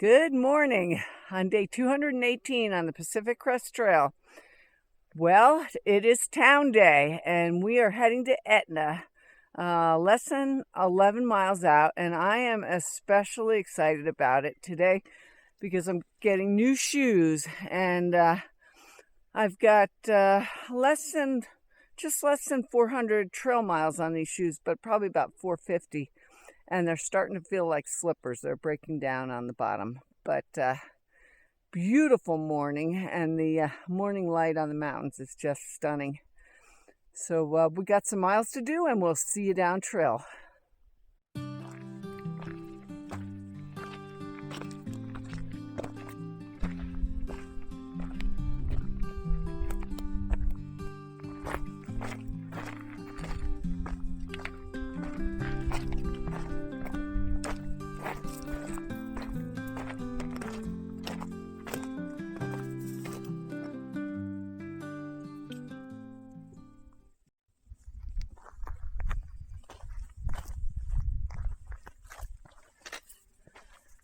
Good morning on day 218 on the Pacific Crest Trail. Well, it is town day and we are heading to Etna, less than 11 miles out, and I am especially excited about it today because I'm getting new shoes, and I've got less than 400 trail miles on these shoes, but probably about 450. And they're starting to feel like slippers. They're breaking down on the bottom. But beautiful morning, and the morning light on the mountains is just stunning. So we got some miles to do, and we'll see you down trail.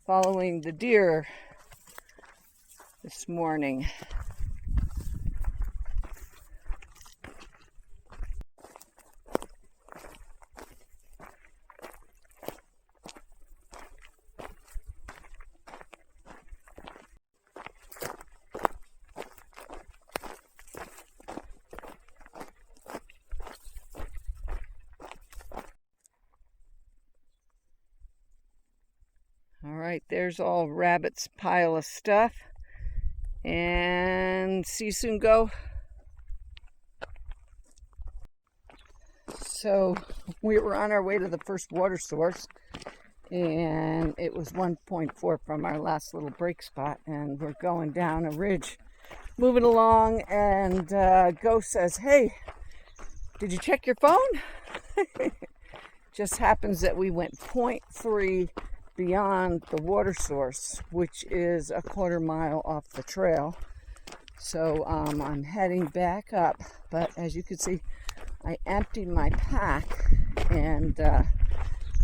Following the deer this morning. All right, there's all Rabbit's pile of stuff, and see you soon, go. So we were on our way to the first water source, and it was 1.4 from our last little break spot, and we're going down a ridge, moving along, and Go says, "Hey, did you check your phone?" Just happens that we went 0.3 beyond the water source, which is a quarter mile off the trail. So I'm heading back up, but as you can see, I emptied my pack, and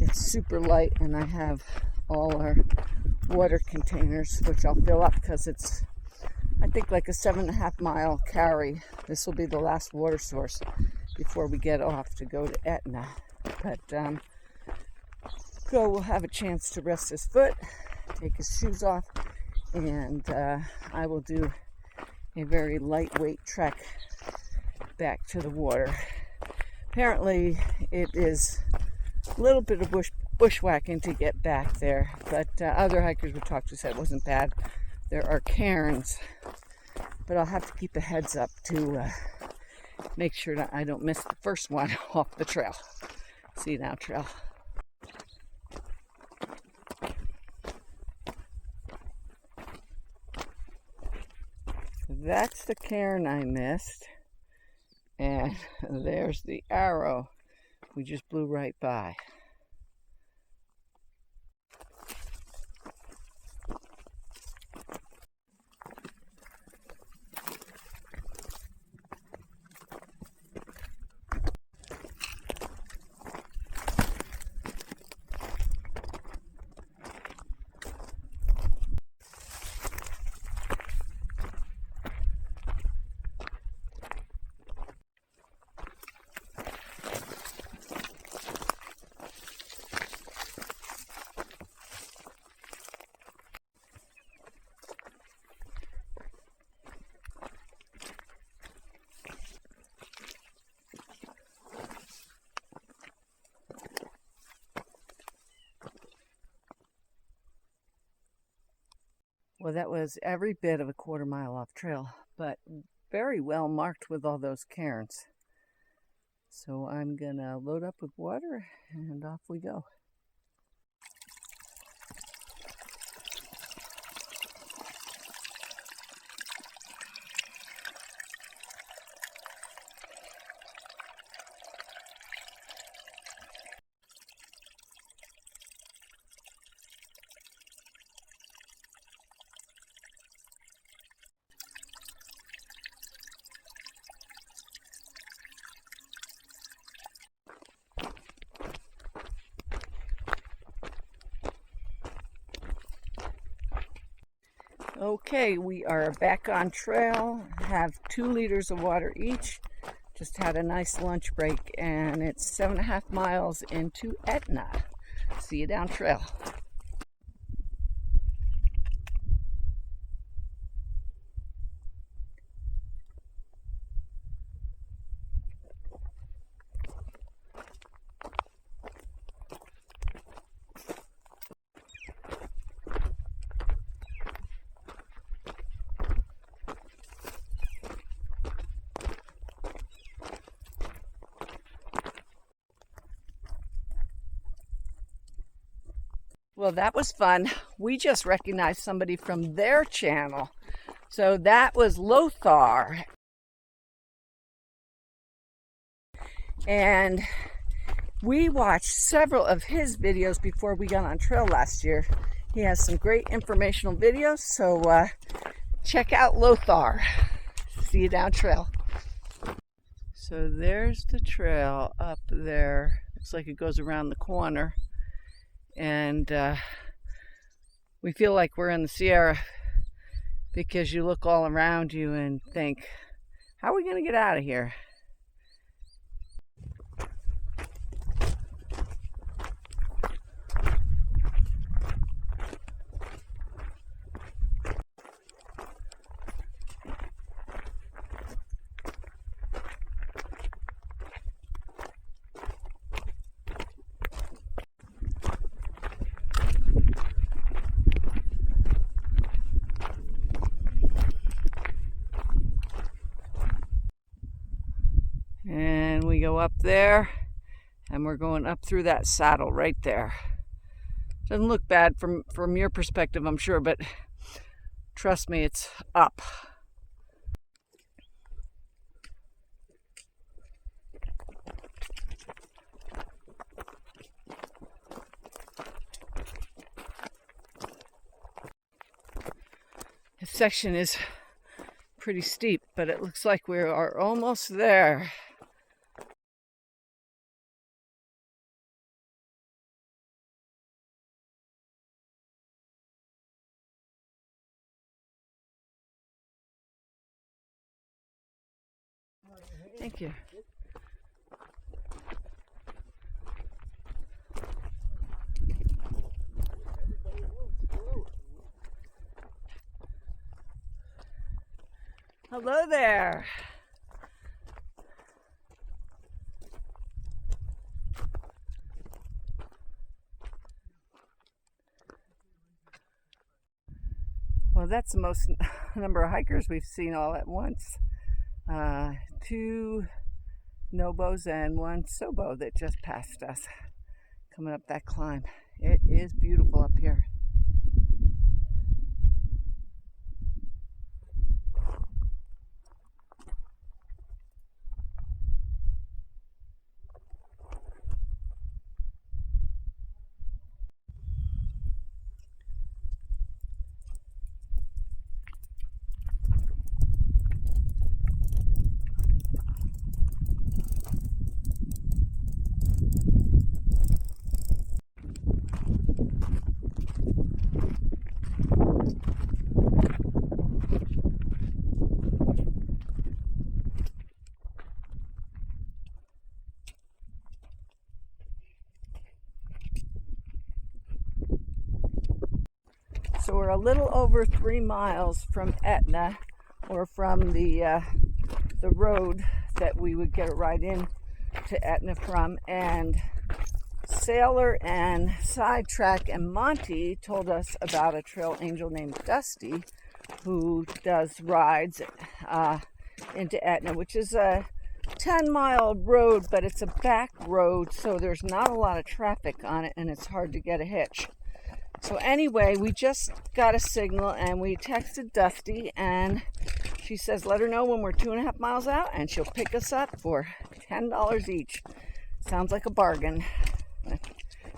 it's super light, and I have all our water containers, which I'll fill up because it's, I think, like a 7.5 mile carry. This will be the last water source before we get off to go to Etna. But Go will have a chance to rest his foot, take his shoes off, and I will do a very lightweight trek back to the water. Apparently it is a little bit of bushwhacking to get back there, but other hikers we talked to said it wasn't bad. There are cairns, but I'll have to keep a heads up to make sure that I don't miss the first one off the trail. See you now, trail. That's the cairn I missed, and there's the arrow we just blew right by. Well, that was every bit of a quarter mile off trail, but very well marked with all those cairns. So I'm gonna load up with water and off we go. Okay, we are back on trail, have 2 liters of water each. Just had a nice lunch break, and it's 7.5 miles into Etna. See you down trail. Well, that was fun. We just recognized somebody from their channel. So that was Lothar. And we watched several of his videos before we got on trail last year. He has some great informational videos, so check out Lothar. See you down trail. So there's the trail up there. Looks like it goes around the corner. And we feel like we're in the Sierra because you look all around you and think, how are we going to get out of here? And we go up there, and we're going up through that saddle right there. Doesn't look bad from your perspective, I'm sure, but trust me, it's up. This section is pretty steep, but it looks like we are almost there. Thank you. Hello there. Well, that's the most number of hikers we've seen all at once. 2 Nobos and 1 SOBO that just passed us coming up that climb. It is beautiful up here. So we're a little over 3 miles from Etna, or from the road that we would get a ride in to Etna from. And Sailor and Sidetrack and Monty told us about a trail angel named Dusty who does rides into Etna, which is a 10-mile road, but it's a back road, so there's not a lot of traffic on it, and it's hard to get a hitch. So anyway, we just got a signal, and we texted Dusty, and she says let her know when we're 2.5 miles out, and she'll pick us up for $10 each. Sounds like a bargain.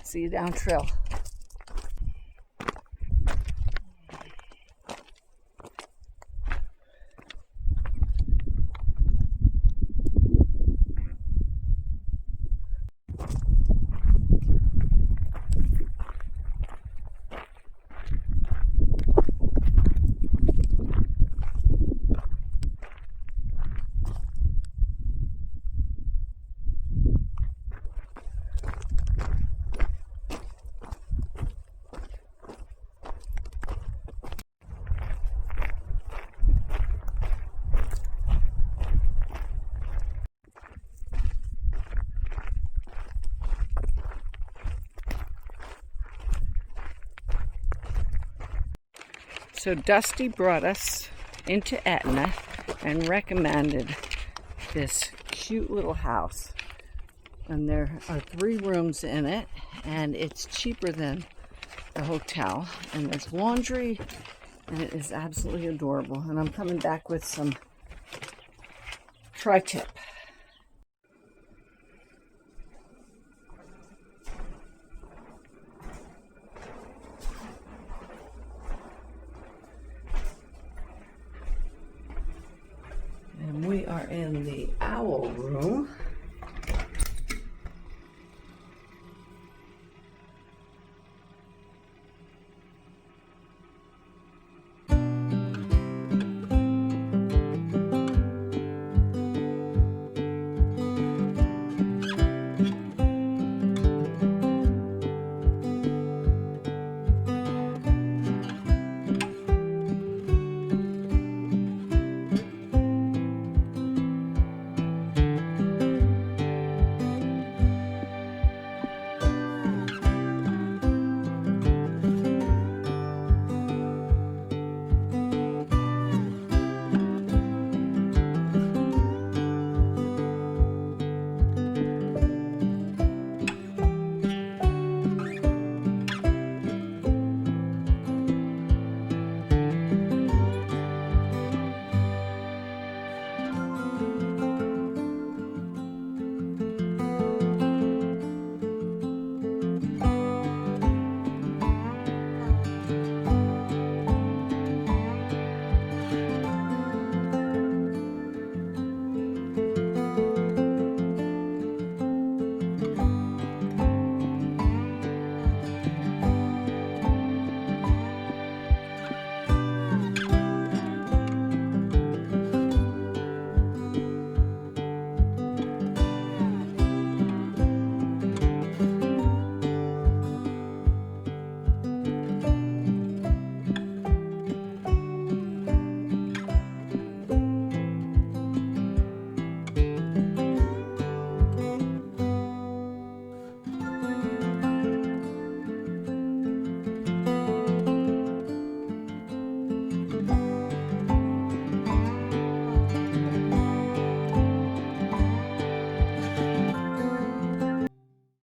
See you down trail. So Dusty brought us into Etna and recommended this cute little house. And there are 3 rooms in it, and it's cheaper than the hotel. And there's laundry, and it is absolutely adorable. And I'm coming back with some tri-tip. And we are in the owl room.